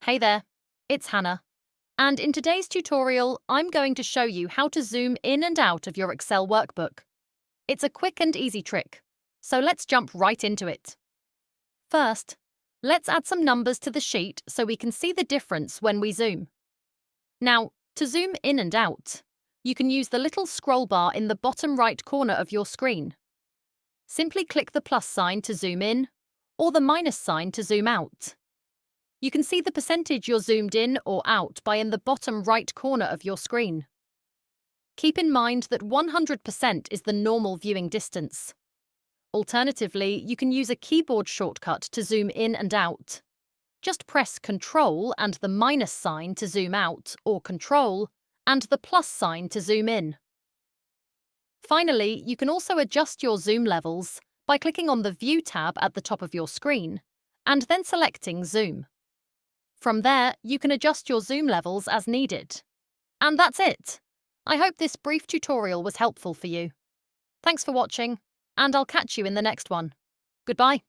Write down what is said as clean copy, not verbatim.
Hey there, it's Hannah, and in today's tutorial, I'm going to show you how to zoom in and out of your Excel workbook. It's a quick and easy trick, so let's jump right into it. First, let's add some numbers to the sheet so we can see the difference when we zoom. Now, to zoom in and out, you can use the little scroll bar in the bottom right corner of your screen. Simply click the plus sign to zoom in, or the minus sign to zoom out. You can see the percentage you're zoomed in or out by in the bottom right corner of your screen. Keep in mind that 100% is the normal viewing distance. Alternatively, you can use a keyboard shortcut to zoom in and out. Just press Ctrl and the minus sign to zoom out, or Ctrl and the plus sign to zoom in. Finally, you can also adjust your zoom levels by clicking on the View tab at the top of your screen, and then selecting Zoom. From there, you can adjust your zoom levels as needed. And that's it! I hope this brief tutorial was helpful for you. Thanks for watching, and I'll catch you in the next one. Goodbye.